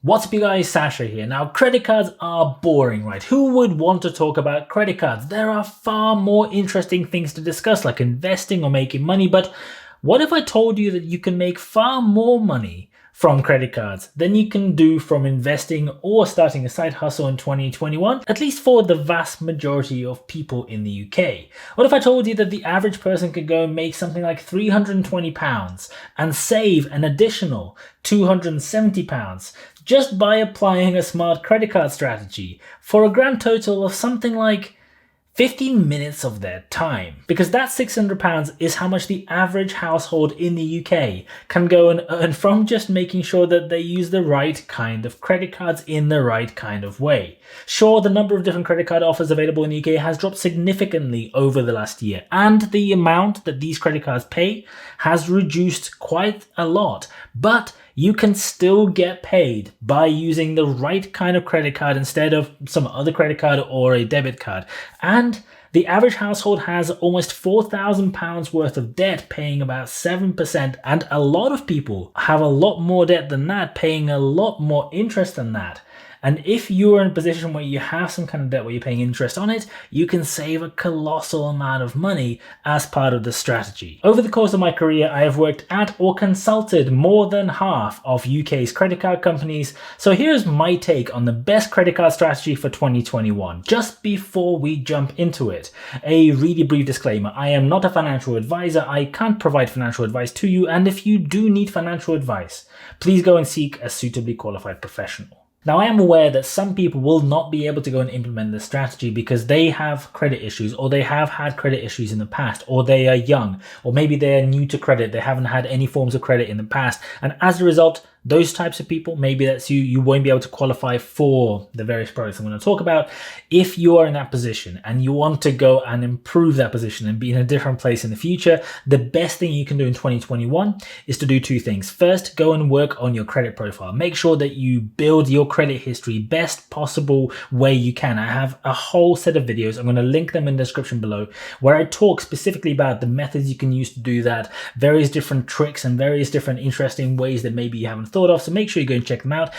What's up you guys, Sasha here. Now credit cards are boring, right? Who would want to talk about credit cards? There are far more interesting things to discuss like investing or making money, but what if I told you that you can make far more money from credit cards than you can do from investing or starting a side hustle in 2021, at least for the vast majority of people in the UK. What if I told you that the average person could go and make something like £320 and save an additional £270 just by applying a smart credit card strategy for a grand total of something like 15 minutes of their time? Because that £600 is how much the average household in the UK can go and earn from just making sure that they use the right kind of credit cards in the right kind of way. Sure, the number of different credit card offers available in the UK has dropped significantly over the last year, and the amount that these credit cards pay has reduced quite a lot, but you can still get paid by using the right kind of credit card instead of some other credit card or a debit card. And the average household has almost £4,000 worth of debt, paying about 7%. And a lot of people have a lot more debt than that, paying a lot more interest than that. And if you're in a position where you have some kind of debt where you're paying interest on it, you can save a colossal amount of money as part of the strategy. Over the course of my career, I have worked at or consulted more than half of UK's credit card companies. So here's my take on the best credit card strategy for 2021. Just before we jump into it, a really brief disclaimer. I am not a financial advisor. I can't provide financial advice to you. And if you do need financial advice, please go and seek a suitably qualified professional. Now, I am aware that some people will not be able to go and implement this strategy because they have credit issues, or they have had credit issues in the past, or they are young, or maybe they are new to credit. They haven't had any forms of credit in the past. And as a result, those types of people, maybe that's you won't be able to qualify for the various products I'm going to talk about. If you are in that position and you want to go and improve that position and be in a different place in the future, the best thing you can do in 2021 is to do two things. First, go and work on your credit profile. Make sure that you build your credit history best possible way you can. I have a whole set of videos. I'm going to link them in the description below where I talk specifically about the methods you can use to do that, various different tricks and various different interesting ways that maybe you haven't thought of. So make sure you go and check them out.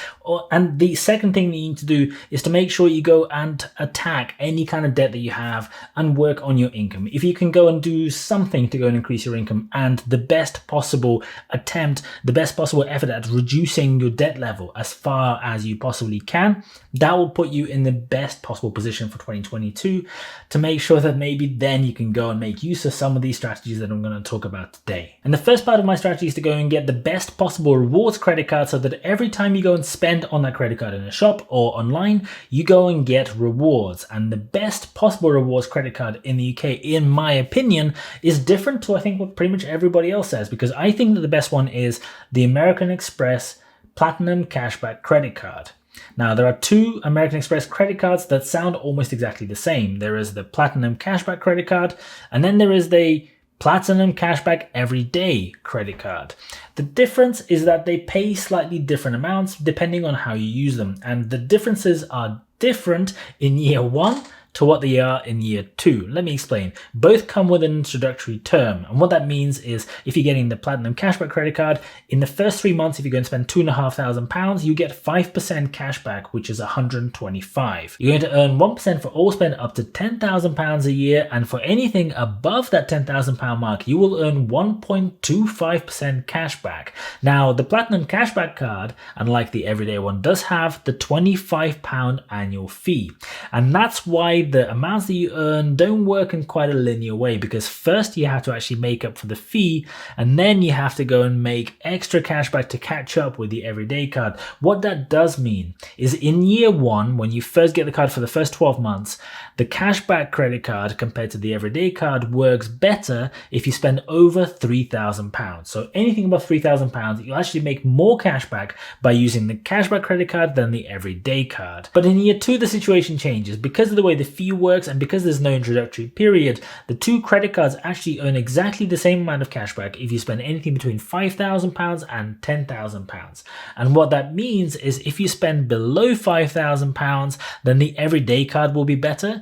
And the second thing that you need to do is to make sure you go and attack any kind of debt that you have and work on your income. If you can go and do something to go and increase your income, and the best possible attempt, the best possible effort at reducing your debt level as far as you possibly can, that will put you in the best possible position for 2022 to make sure that maybe then you can go and make use of some of these strategies that I'm going to talk about today. And the first part of my strategy is to go and get the best possible rewards credit card, so that every time you go and spend on that credit card in a shop or online, you go and get rewards. And the best possible rewards credit card in the UK, in my opinion, is different to I think what pretty much everybody else says, because I think that the best one is the American Express Platinum Cashback Credit Card. Now, there are two American Express credit cards that sound almost exactly the same. There is the Platinum Cashback Credit Card, and then there is the Platinum Cashback Everyday Credit Card. The difference is that they pay slightly different amounts depending on how you use them, and the differences are different in year one to what they are in year two. Let me explain. Both come with an introductory term, and what that means is if you're getting the Platinum Cashback Credit Card, in the first 3 months, if you're going to spend £2,500, you get 5% cashback, which is £125. You're going to earn 1% for all spend up to £10,000 a year, and for anything above that £10,000 mark, you will earn 1.25% cashback. Now, the Platinum Cashback card, unlike the everyday one, does have the £25 annual fee, and that's why the amounts that you earn don't work in quite a linear way, because first you have to actually make up for the fee, and then you have to go and make extra cashback to catch up with the everyday card. What that does mean is in year one, when you first get the card for the first 12 months, the cashback credit card compared to the everyday card works better if you spend over £3,000. So anything above £3,000, you'll actually make more cashback by using the cashback credit card than the everyday card. But in year two, the situation changes. Because of the way the fee works and because there's no introductory period, the two credit cards actually earn exactly the same amount of cashback if you spend anything between £5,000 and £10,000. And what that means is if you spend below £5,000, then the everyday card will be better.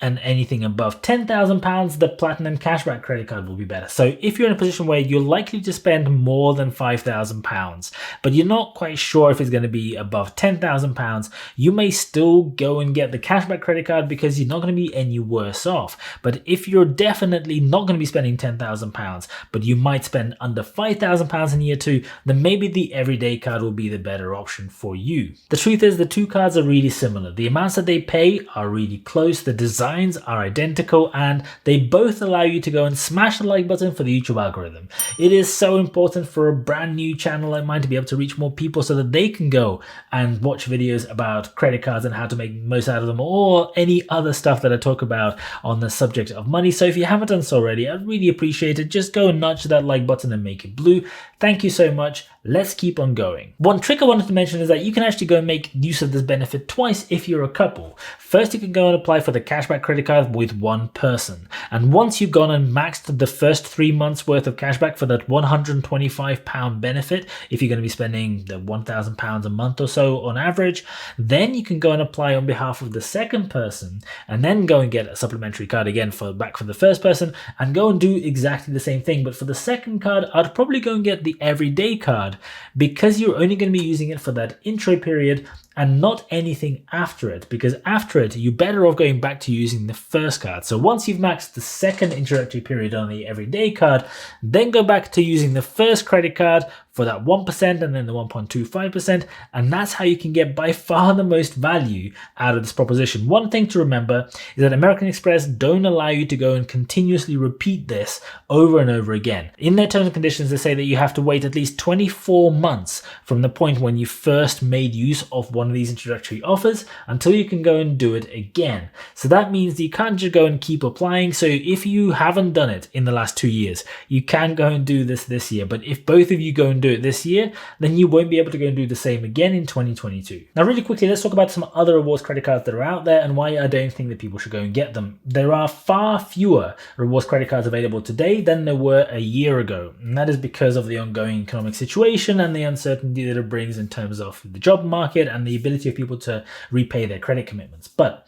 and anything above £10,000, the Platinum Cashback credit card will be better. So if you're in a position where you're likely to spend more than £5,000, but you're not quite sure if it's going to be above £10,000, you may still go and get the Cashback credit card because you're not going to be any worse off. But if you're definitely not going to be spending £10,000, but you might spend under £5,000 in year 2, then maybe the Everyday card will be the better option for you. The truth is the two cards are really similar. The amounts that they pay are really close, the designs are identical, and they both allow you to go and smash the like button for the YouTube algorithm. It is so important for a brand new channel like mine to be able to reach more people so that they can go and watch videos about credit cards and how to make most out of them, or any other stuff that I talk about on the subject of money. So if you haven't done so already, I'd really appreciate it. Just go and nudge that like button and make it blue. Thank you so much. Let's keep on going. One trick I wanted to mention is that you can actually go and make use of this benefit twice if you're a couple. First, you can go and apply for the cashback credit card with one person. And once you've gone and maxed the first 3 months worth of cashback for that £125 benefit, if you're going to be spending the £1,000 a month or so on average, then you can go and apply on behalf of the second person and then go and get a supplementary card again back for the first person and go and do exactly the same thing. But for the second card, I'd probably go and get the Everyday card because you're only going to be using it for that intro period and not anything after it, because after it you're better off going back to using the first card. So once you've maxed the second introductory period on the Everyday card, then go back to using the first credit card for that 1% and then the 1.25%, and that's how you can get by far the most value out of this proposition. One thing to remember is that American Express don't allow you to go and continuously repeat this over and over again. In their terms and conditions, they say that you have to wait at least 24 months from the point when you first made use of one of these introductory offers until you can go and do it again. So that means that you can't just go and keep applying. So if you haven't done it in the last 2 years, you can go and do this year. But if both of you go and do it this year, then you won't be able to go and do the same again in 2022. Now, really quickly, let's talk about some other rewards credit cards that are out there and why I don't think that people should go and get them. There are far fewer rewards credit cards available today than there were a year ago. And that is because of the ongoing economic situation and the uncertainty that it brings in terms of the job market and the ability of people to repay their credit commitments. But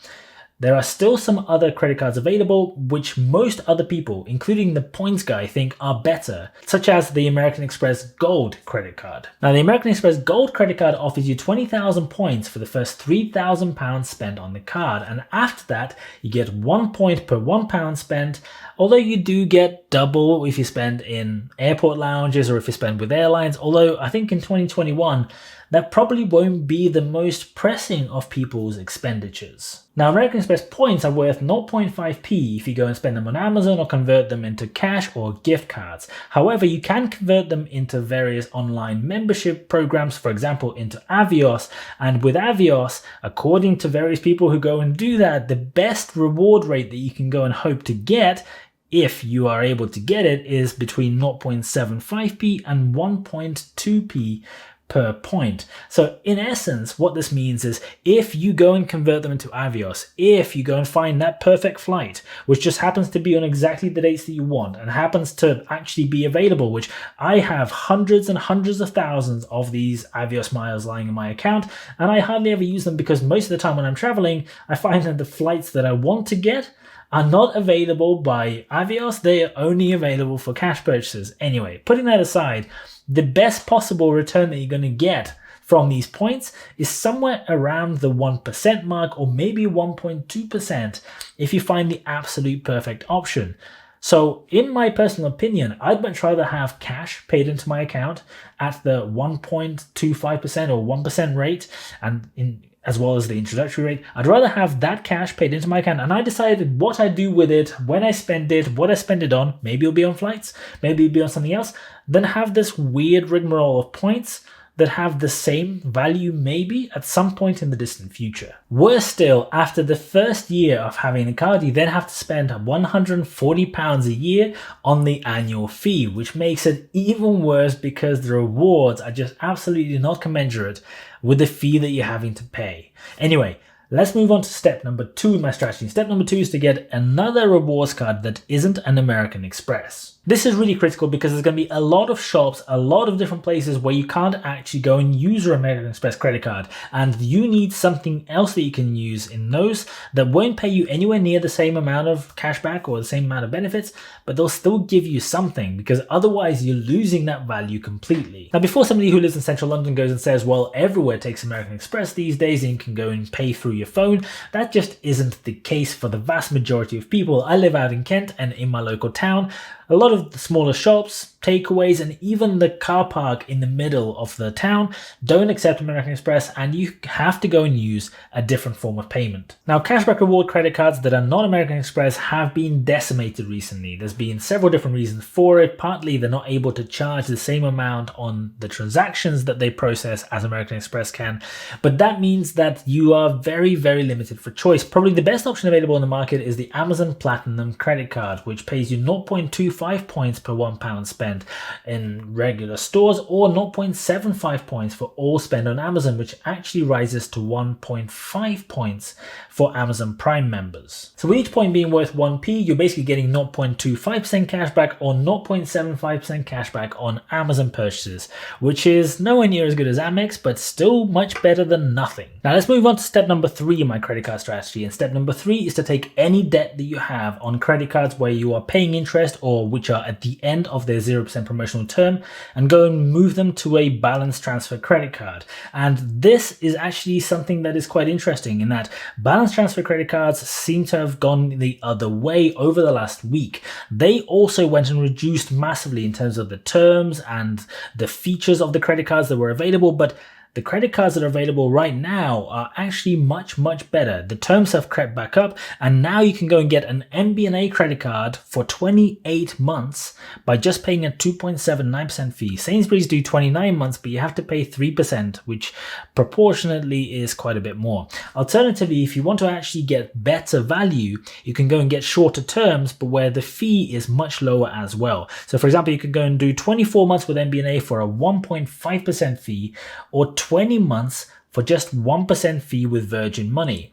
there are still some other credit cards available which most other people, including the points guy, think are better, such as the American Express Gold credit card. Now, the American Express Gold credit card offers you 20,000 points for the first £3,000 spent on the card, and after that you get 1 point per £1 spent, although you do get double if you spend in airport lounges or if you spend with airlines, although I think in 2021 that probably won't be the most pressing of people's expenditures. Now, American Express points are worth 0.5p if you go and spend them on Amazon or convert them into cash or gift cards. However, you can convert them into various online membership programs, for example, into Avios. And with Avios, according to various people who go and do that, the best reward rate that you can go and hope to get, if you are able to get it, is between 0.75p and 1.2p per point. So in essence, what this means is if you go and convert them into Avios, if you go and find that perfect flight, which just happens to be on exactly the dates that you want and happens to actually be available, which I have hundreds and hundreds of thousands of these Avios miles lying in my account, and I hardly ever use them because most of the time when I'm traveling, I find that the flights that I want to get are not available by Avios. They are only available for cash purchases. Anyway, putting that aside, the best possible return that you're going to get from these points is somewhere around the 1% mark, or maybe 1.2% if you find the absolute perfect option. So in my personal opinion, I'd much rather have cash paid into my account at the 1.25% or 1% rate, and as well as the introductory rate. I'd rather have that cash paid into my account, and I decided what I do with it, when I spend it, what I spend it on, maybe it'll be on flights, maybe it'll be on something else, than have this weird rigmarole of points that have the same value maybe at some point in the distant future. Worse still, after the first year of having the card, you then have to spend £140 a year on the annual fee, which makes it even worse because the rewards are just absolutely not commensurate with the fee that you're having to pay. Anyway, let's move on to step number 2 in my strategy. Step number 2 is to get another rewards card that isn't an American Express. This is really critical because there's going to be a lot of shops, a lot of different places where you can't actually go and use your American Express credit card, and you need something else that you can use in those that won't pay you anywhere near the same amount of cashback or the same amount of benefits, but they'll still give you something, because otherwise you're losing that value completely. Now, before somebody who lives in central London goes and says, well, everywhere takes American Express these days and you can go and pay through your phone, that just isn't the case for the vast majority of people. I live out in Kent, and in my local town, a lot of the smaller shops, takeaways, and even the car park in the middle of the town don't accept American Express, and you have to go and use a different form of payment. Now, cashback reward credit cards that are not American Express have been decimated recently. There's been several different reasons for it. Partly, they're not able to charge the same amount on the transactions that they process as American Express can, but that means that you are very, very limited for choice. Probably the best option available in the market is the Amazon Platinum credit card, which pays you 0.25 points per £1 spent in regular stores, or 0.75 points for all spend on Amazon, which actually rises to 1.5 points for Amazon Prime members. So with each point being worth 1p, you're basically getting 0.25% cashback or 0.75% cashback on Amazon purchases, which is nowhere near as good as Amex, but still much better than nothing. Now let's move on to step number 3 in my credit card strategy. And step number 3 is to take any debt that you have on credit cards where you are paying interest, or which are at the end of their 0% promotional term, and go and move them to a balance transfer credit card. And this is actually something that is quite interesting, in that balance transfer credit cards seem to have gone the other way over the last week. They also went and reduced massively in terms of the terms and the features of the credit cards that were available, but the credit cards that are available right now are actually much, much better. The terms have crept back up, and now you can go and get an MBNA credit card for 28 months by just paying a 2.79% fee. Sainsbury's do 29 months, but you have to pay 3%, which proportionately is quite a bit more. Alternatively, if you want to actually get better value, you can go and get shorter terms, but where the fee is much lower as well. So for example, you could go and do 24 months with MBNA for a 1.5% fee, or 20 months for just 1% fee with Virgin Money.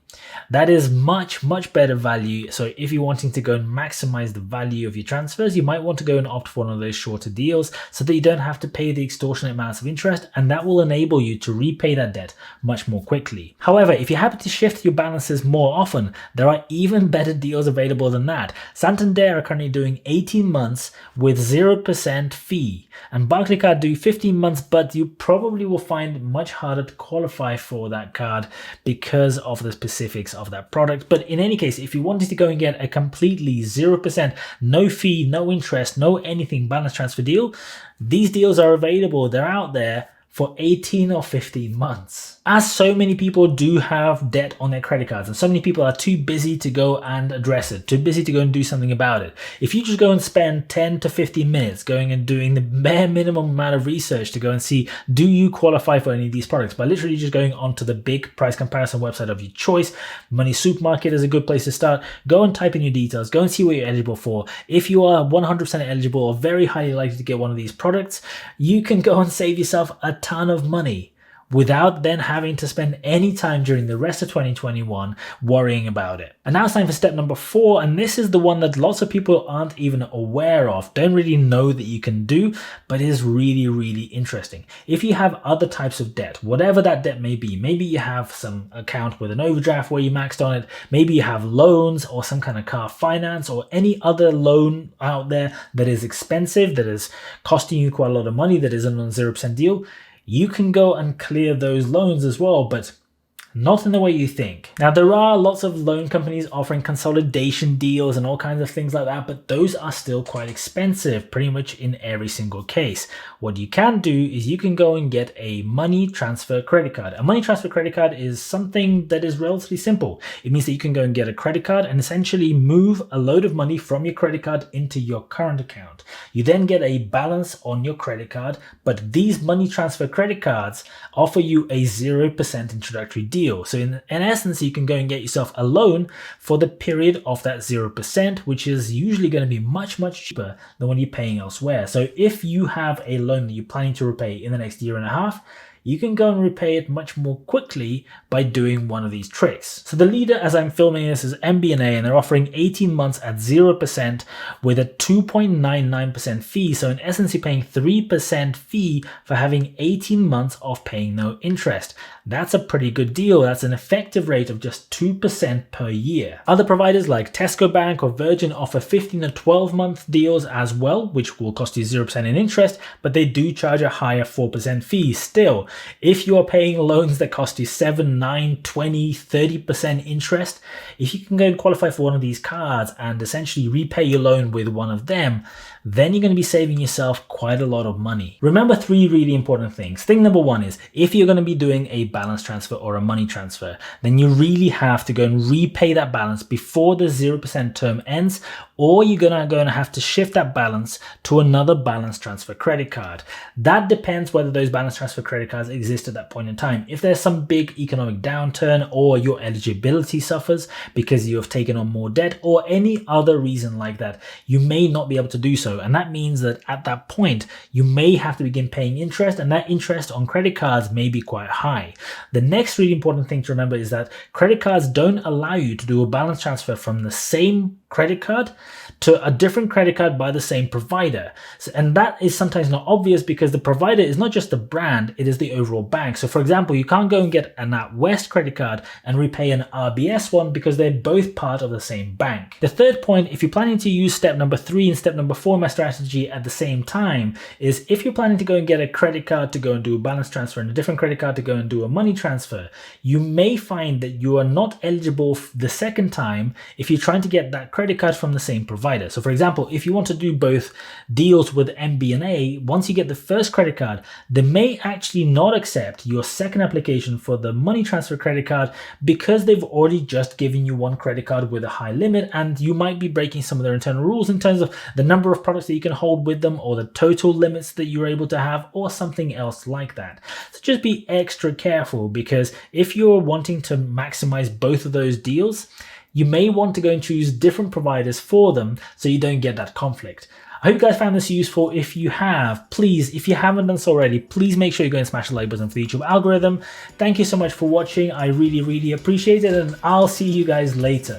That is much, much better value. So if you're wanting to go and maximize the value of your transfers, you might want to go and opt for one of those shorter deals so that you don't have to pay the extortionate amounts of interest, and that will enable you to repay that debt much more quickly. However, if you're happy to shift your balances more often, there are even better deals available than that. Santander are currently doing 18 months with 0% fee, and Barclaycard do 15 months, but you probably will find it much harder to qualify for that card because of the specifics of that product. But in any case, if you wanted to go and get a completely 0%, no fee, no interest, no anything balance transfer deal, these deals are available. They're out there for 18 or 15 months. As so many people do have debt on their credit cards, and so many people are too busy to go and address it, too busy to go and do something about it. If you just go and spend 10 to 15 minutes going and doing the bare minimum amount of research to go and see, do you qualify for any of these products, by literally just going onto the big price comparison website of your choice. Money Supermarket is a good place to start. Go and type in your details, go and see what you're eligible for. If you are 100% eligible or very highly likely to get one of these products, you can go and save yourself a ton of money without then having to spend any time during the rest of 2021 worrying about it. And now it's time for step number 4, and this is the one that lots of people aren't even aware of, don't really know that you can do, but is really, really interesting. If you have other types of debt, whatever that debt may be, maybe you have some account with an overdraft where you maxed on it, maybe you have loans or some kind of car finance or any other loan out there that is expensive, that is costing you quite a lot of money, that isn't on a 0% deal, you can go and clear those loans as well, but not in the way you think. Now, there are lots of loan companies offering consolidation deals and all kinds of things like that, but those are still quite expensive pretty much in every single case. What you can do is you can go and get a money transfer credit card. A money transfer credit card is something that is relatively simple. It means that you can go and get a credit card and essentially move a load of money from your credit card into your current account. You then get a balance on your credit card, but these money transfer credit cards offer you a 0% introductory deal. So in essence, you can go and get yourself a loan for the period of that 0%, which is usually going to be much, much cheaper than what you're paying elsewhere. So if you have a loan that you're planning to repay in the next year and a half, you can go and repay it much more quickly by doing one of these tricks. So the leader, as I'm filming this, is MBNA, and they're offering 18 months at 0% with a 2.99% fee. So in essence, you're paying 3% fee for having 18 months of paying no interest. That's a pretty good deal. That's an effective rate of just 2% per year. Other providers like Tesco Bank or Virgin offer 15 or 12-month deals as well, which will cost you 0% in interest, but they do charge a higher 4% fee. Still, if you are paying loans that cost you 7, 9, 20, 30% interest, if you can go and qualify for one of these cards and essentially repay your loan with one of them, then you're going to be saving yourself quite a lot of money. Remember 3 really important things. Thing number 1 is, if you're going to be doing a balance transfer or a money transfer, then you really have to go and repay that balance before the 0% term ends, or you're going to have to shift that balance to another balance transfer credit card. That depends whether those balance transfer credit cards exist at that point in time. If there's some big economic downturn, or your eligibility suffers because you have taken on more debt, or any other reason like that, you may not be able to do so. And that means that at that point, you may have to begin paying interest, and that interest on credit cards may be quite high. The next really important thing to remember is that credit cards don't allow you to do a balance transfer from the same credit card to a different credit card by the same provider. And that is sometimes not obvious because the provider is not just the brand, it is the overall bank. So for example, you can't go and get a NatWest credit card and repay an RBS one because they're both part of the same bank. The third point, if you're planning to use step number 3 and step number 4 in my strategy at the same time, is if you're planning to go and get a credit card to go and do a balance transfer and a different credit card to go and do a money transfer, you may find that you are not eligible the second time if you're trying to get that credit card from the same provider. So for example, if you want to do both deals with MBNA, once you get the first credit card, they may actually not accept your second application for the money transfer credit card because they've already just given you one credit card with a high limit, and you might be breaking some of their internal rules in terms of the number of products that you can hold with them, or the total limits that you're able to have, or something else like that. So just be extra careful, because if you're wanting to maximize both of those deals, you may want to go and choose different providers for them so you don't get that conflict. I hope you guys found this useful. If you have, please, if you haven't done so already, please make sure you go and smash the like button for the YouTube algorithm. Thank you so much for watching. I really, really appreciate it, and I'll see you guys later.